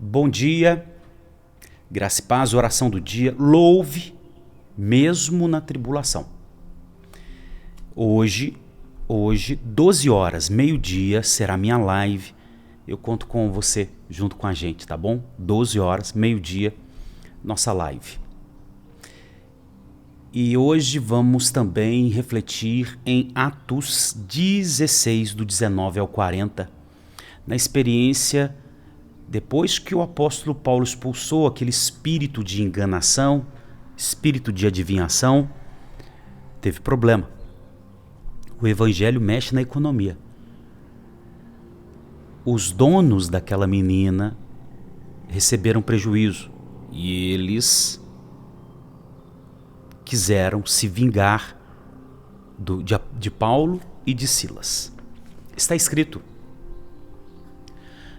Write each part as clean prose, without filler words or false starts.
Bom dia, graça e paz, oração do dia. Louve mesmo na tribulação. Hoje, 12 horas, meio-dia, será minha live. Eu conto com você junto com a gente, tá bom? 12 horas, meio-dia, nossa live. E hoje vamos também refletir em Atos 16, do 19 ao 40, na experiência depois que o apóstolo Paulo expulsou aquele espírito de enganação, espírito de adivinhação, teve problema. O evangelho mexe na economia. Os donos daquela menina receberam prejuízo e eles quiseram se vingar de Paulo e de Silas. Está escrito: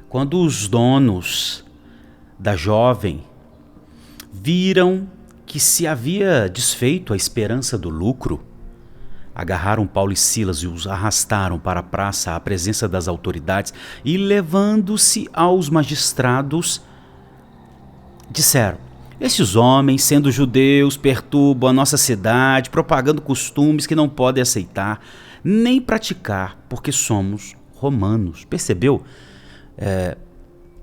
quando os donos da jovem viram que se havia desfeito a esperança do lucro, agarraram Paulo e Silas e os arrastaram para a praça à presença das autoridades e, levando-se aos magistrados, disseram: estes homens, sendo judeus, perturbam a nossa cidade, propagando costumes que não podem aceitar nem praticar, porque somos romanos. Percebeu?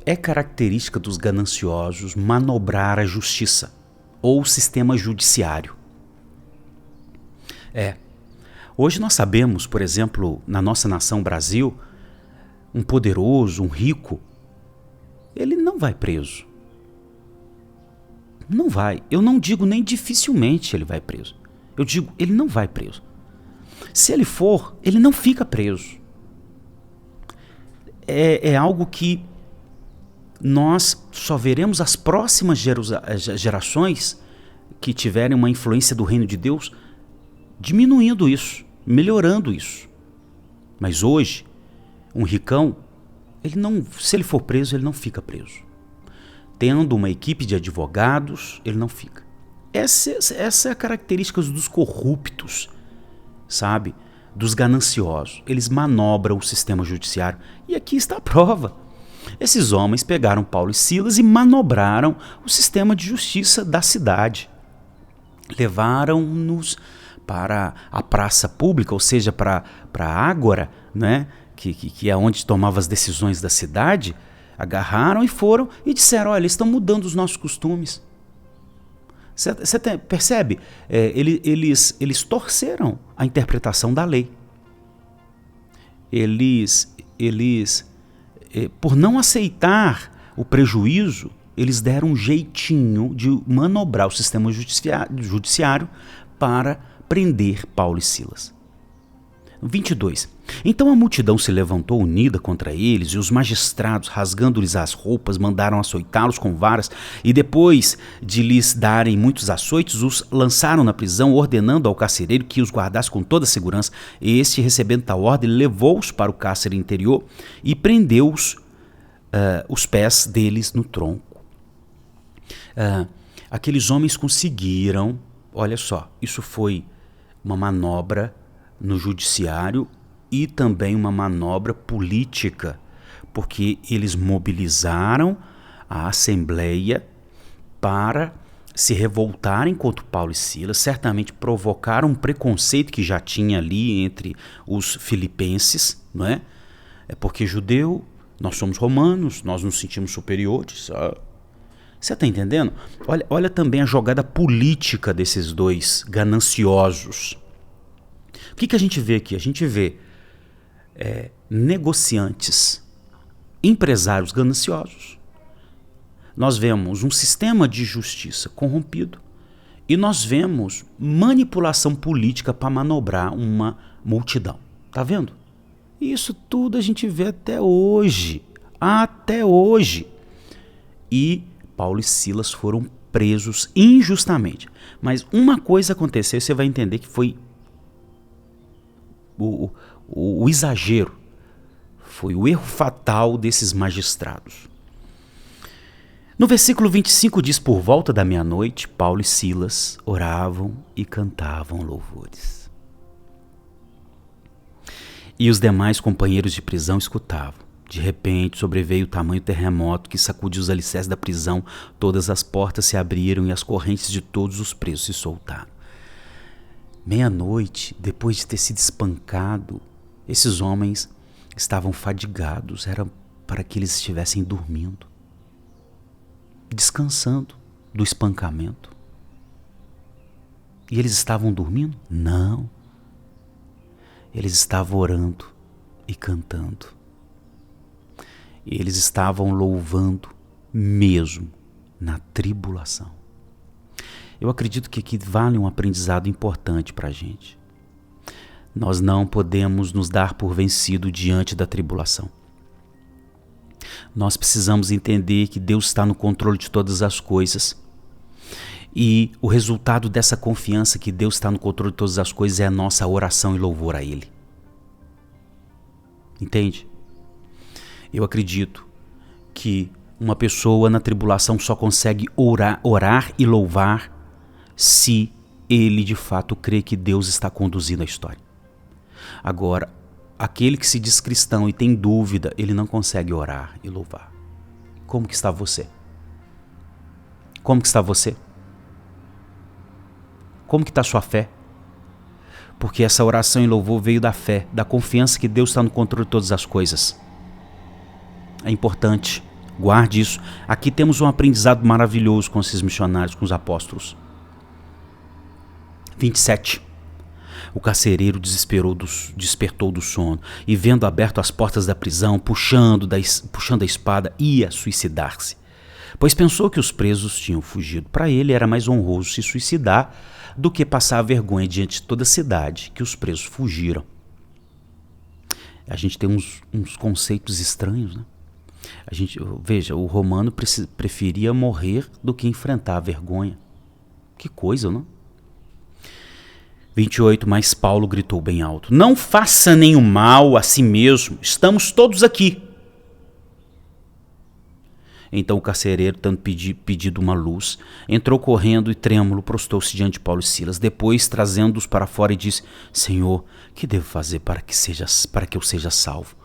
É característica dos gananciosos manobrar a justiça ou o sistema judiciário. Hoje nós sabemos, por exemplo, na nossa nação Brasil, um poderoso, um rico, ele não vai preso. Não vai. Eu não digo nem dificilmente ele vai preso. Eu digo, ele não vai preso. Se ele for, ele não fica preso. É algo que nós só veremos as próximas gerações que tiverem uma influência do reino de Deus diminuindo isso, melhorando isso. Mas hoje, um ricão, se ele for preso, ele não fica preso. Tendo uma equipe de advogados, ele não fica. Essa é a característica dos corruptos, sabe? Dos gananciosos. Eles manobram o sistema judiciário. E aqui está a prova. Esses homens pegaram Paulo e Silas e manobraram o sistema de justiça da cidade. Levaram-nos para a praça pública, ou seja, para a ágora, né? que é onde tomava as decisões da cidade. Agarraram e foram e disseram: olha, eles estão mudando os nossos costumes. Você percebe? Eles torceram a interpretação da lei. Eles por não aceitar o prejuízo, eles deram um jeitinho de manobrar o sistema judiciário para prender Paulo e Silas. 22. Então a multidão se levantou unida contra eles, e os magistrados, rasgando-lhes as roupas, mandaram açoitá-los com varas, e depois de lhes darem muitos açoites, os lançaram na prisão, ordenando ao carcereiro que os guardasse com toda a segurança. Este, recebendo tal ordem, levou-os para o cárcere interior e prendeu os pés deles no tronco. Aqueles homens conseguiram, olha só, isso foi uma manobra no judiciário e também uma manobra política, porque eles mobilizaram a Assembleia para se revoltarem contra Paulo e Silas, certamente provocaram um preconceito que já tinha ali entre os filipenses, não é? É porque judeu, nós somos romanos, nós nos sentimos superiores. Você está entendendo? Olha também a jogada política desses dois gananciosos. O que a gente vê aqui? A gente vê negociantes, empresários gananciosos. Nós vemos um sistema de justiça corrompido e nós vemos manipulação política para manobrar uma multidão. Tá vendo? Isso tudo a gente vê até hoje. Até hoje. E Paulo e Silas foram presos injustamente. Mas uma coisa aconteceu e você vai entender que foi o exagero, foi o erro fatal desses magistrados. No versículo 25 diz: por volta da meia-noite, Paulo e Silas oravam e cantavam louvores. E os demais companheiros de prisão escutavam. De repente sobreveio o tamanho terremoto que sacudiu os alicerces da prisão, todas as portas se abriram e as correntes de todos os presos se soltaram. Meia-noite, depois de ter sido espancado, esses homens estavam fadigados, era para que eles estivessem dormindo, descansando do espancamento. E eles estavam dormindo? Não. Eles estavam orando e cantando. Eles estavam louvando mesmo na tribulação. Eu acredito que aqui vale um aprendizado importante para a gente. Nós não podemos nos dar por vencido diante da tribulação. Nós precisamos entender que Deus está no controle de todas as coisas. E o resultado dessa confiança que Deus está no controle de todas as coisas é a nossa oração e louvor a Ele. Entende? Eu acredito que uma pessoa na tribulação só consegue orar e louvar se ele de fato crê que Deus está conduzindo a história. Agora, aquele que se diz cristão e tem dúvida, ele não consegue orar e louvar. Como que está você? Como que está você? Como que está a sua fé? Porque essa oração e louvor veio da fé, da confiança que Deus está no controle de todas as coisas. É importante, guarde isso. Aqui temos um aprendizado maravilhoso com esses missionários, com os apóstolos. 27. O carcereiro despertou do sono e, vendo aberto as portas da prisão, puxando a espada, ia suicidar-se. Pois pensou que os presos tinham fugido. Para ele era mais honroso se suicidar do que passar a vergonha diante de toda a cidade que os presos fugiram. A gente tem uns conceitos estranhos, né? Veja, o romano preferia morrer do que enfrentar a vergonha. Que coisa, não? 28, mas Paulo gritou bem alto: não faça nenhum mal a si mesmo, estamos todos aqui. Então o carcereiro, tendo pedido uma luz, entrou correndo e trêmulo, prostou-se diante de Paulo e Silas. Depois, trazendo-os para fora, e disse: Senhor, que devo fazer para que eu seja salvo?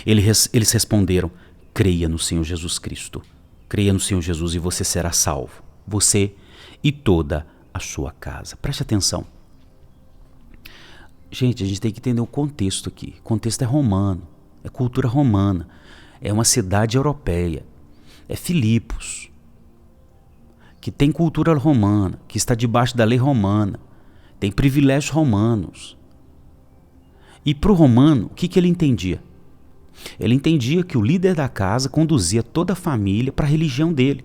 Eles responderam: creia no Senhor Jesus Cristo. Creia no Senhor Jesus e você será salvo. Você e toda a sua casa. Preste atenção. Gente, a gente tem que entender o contexto aqui. O contexto é romano, é cultura romana, é uma cidade europeia, é Filipos, que tem cultura romana, que está debaixo da lei romana, tem privilégios romanos. E para o romano, o que ele entendia? Ele entendia que o líder da casa conduzia toda a família para a religião dele.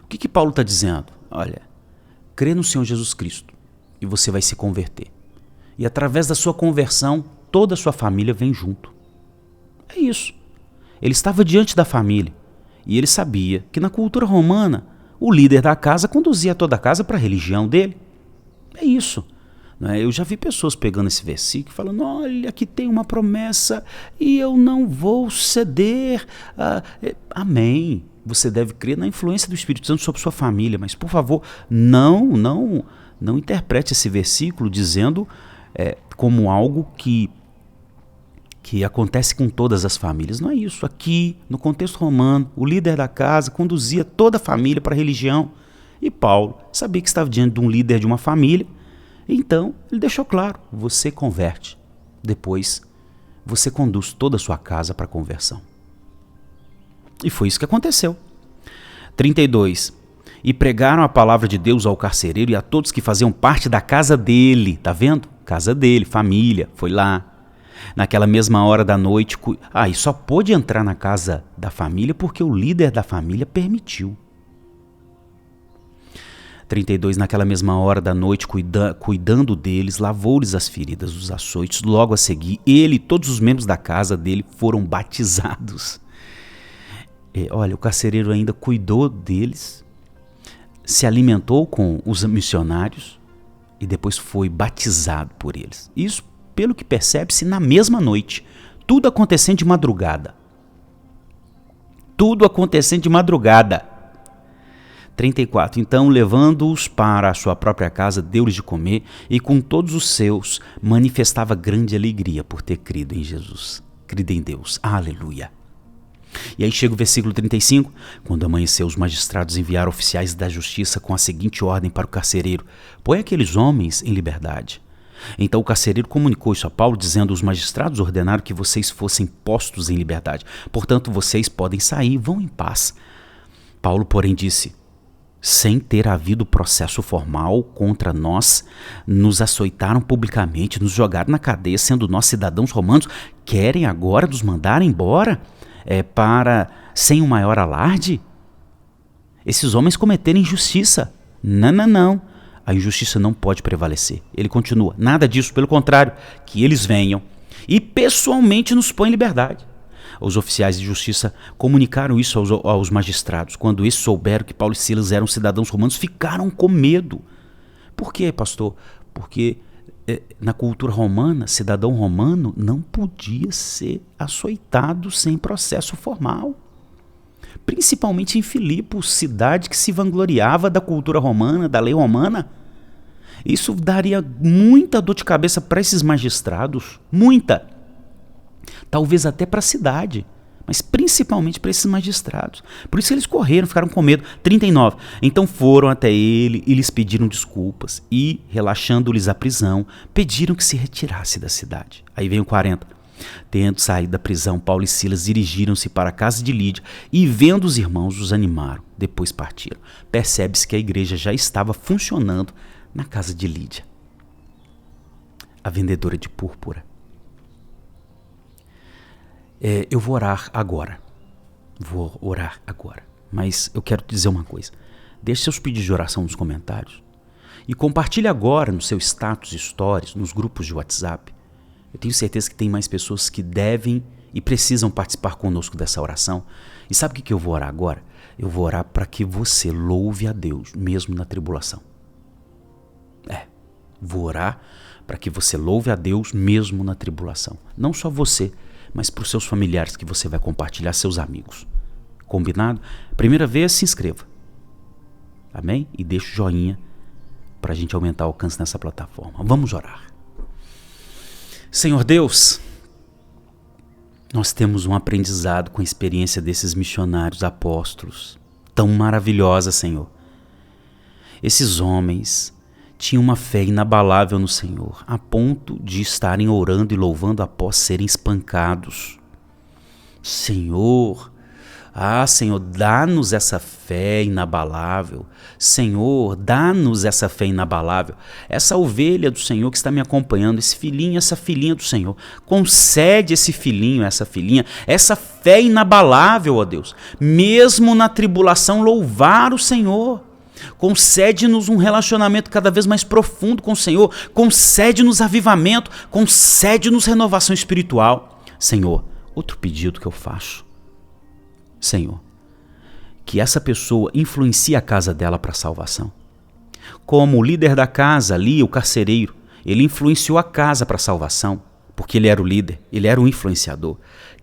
O que Paulo está dizendo? Olha, crê no Senhor Jesus Cristo e você vai se converter. E através da sua conversão, toda a sua família vem junto. É isso. Ele estava diante da família e ele sabia que na cultura romana, o líder da casa conduzia toda a casa para a religião dele. É isso. Eu já vi pessoas pegando esse versículo e falando: olha, aqui tem uma promessa e eu não vou ceder. Amém. Você deve crer na influência do Espírito Santo sobre sua família, mas por favor, não interprete esse versículo dizendo como algo que acontece com todas as famílias. Não é isso. Aqui, no contexto romano, o líder da casa conduzia toda a família para a religião. E Paulo sabia que estava diante de um líder de uma família. Então, ele deixou claro: você converte. Depois, você conduz toda a sua casa para a conversão. E foi isso que aconteceu. 32. E pregaram a palavra de Deus ao carcereiro e a todos que faziam parte da casa dele. Tá vendo? Casa dele, família, foi lá. Naquela mesma hora da noite, e só pôde entrar na casa da família porque o líder da família permitiu. 32, naquela mesma hora da noite, cuidando deles, lavou-lhes as feridas, os açoites. Logo a seguir, ele e todos os membros da casa dele foram batizados. Olha, o carcereiro ainda cuidou deles, se alimentou com os missionários e depois foi batizado por eles. Isso, pelo que percebe-se, na mesma noite. Tudo acontecendo de madrugada. Tudo acontecendo de madrugada. 34. Então, levando-os para a sua própria casa, deu-lhes de comer e com todos os seus manifestava grande alegria por ter crido em Jesus. crida em Deus. Aleluia. E aí chega o versículo 35. Quando amanheceu, os magistrados enviaram oficiais da justiça com a seguinte ordem para o carcereiro: põe aqueles homens em liberdade. Então o carcereiro comunicou isso a Paulo, dizendo: os magistrados ordenaram que vocês fossem postos em liberdade. Portanto, vocês podem sair, vão em paz. Paulo, porém, disse: sem ter havido processo formal contra nós, nos açoitaram publicamente, nos jogaram na cadeia, sendo nós cidadãos romanos. Querem agora nos mandar embora sem o maior alarde? Esses homens cometeram injustiça. Não. A injustiça não pode prevalecer. Ele continua: nada disso, pelo contrário, que eles venham e pessoalmente nos põem em liberdade. Os oficiais de justiça comunicaram isso aos magistrados. Quando esses souberam que Paulo e Silas eram cidadãos romanos, ficaram com medo. Por quê, pastor? Porque na cultura romana, cidadão romano não podia ser açoitado sem processo formal. Principalmente em Filipos, cidade que se vangloriava da cultura romana, da lei romana. Isso daria muita dor de cabeça para esses magistrados, muita. Talvez até para a cidade, mas principalmente para esses magistrados. Por isso eles correram, ficaram com medo. 39. Então foram até ele e lhes pediram desculpas e, relaxando-lhes a prisão, pediram que se retirasse da cidade. Aí vem o 40. Tendo saído da prisão, Paulo e Silas dirigiram-se para a casa de Lídia e, vendo os irmãos, os animaram. Depois partiram. Percebe-se que a igreja já estava funcionando na casa de Lídia, a vendedora de púrpura. Eu vou orar agora. Mas eu quero te dizer uma coisa. Deixe seus pedidos de oração nos comentários e compartilhe agora no seu status, stories, nos grupos de WhatsApp. Eu tenho certeza que tem mais pessoas que devem e precisam participar conosco dessa oração. E sabe o que eu vou orar agora? Eu vou orar para que você louve a Deus, mesmo na tribulação. Vou orar para que você louve a Deus, mesmo na tribulação. Não só você, mas para os seus familiares que você vai compartilhar, seus amigos. Combinado? Primeira vez, se inscreva. Amém? E deixa o joinha para a gente aumentar o alcance nessa plataforma. Vamos orar. Senhor Deus, nós temos um aprendizado com a experiência desses missionários apóstolos, tão maravilhosa, Senhor. Esses homens tinham uma fé inabalável no Senhor, a ponto de estarem orando e louvando após serem espancados. Senhor, Senhor, dá-nos essa fé inabalável. Senhor, dá-nos essa fé inabalável. Essa ovelha do Senhor que está me acompanhando, esse filhinho, essa filhinha do Senhor, concede esse filhinho, essa filhinha, essa fé inabalável, ó Deus. Mesmo na tribulação, louvar o Senhor. Concede-nos um relacionamento cada vez mais profundo com o Senhor. Concede-nos avivamento. Concede-nos renovação espiritual. Senhor, outro pedido que eu faço. Senhor, que essa pessoa influencie a casa dela para a salvação. Como o líder da casa ali, o carcereiro, ele influenciou a casa para a salvação, porque ele era o líder, ele era o influenciador.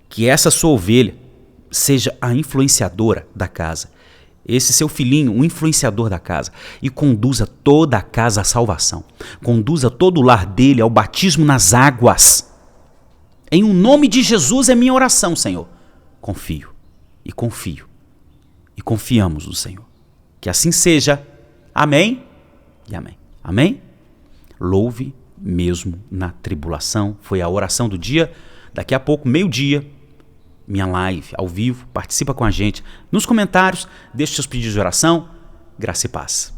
Que essa sua ovelha seja a influenciadora da casa. Esse seu filhinho, o influenciador da casa, e conduza toda a casa à salvação. Conduza todo o lar dele ao batismo nas águas. Em o nome de Jesus é minha oração, Senhor. Confio e confiamos no Senhor. Que assim seja. Amém e amém. Amém? Louve mesmo na tribulação. Foi a oração do dia. Daqui a pouco, meio-dia, minha live ao vivo. Participa com a gente nos comentários. Deixe seus pedidos de oração. Graça e paz.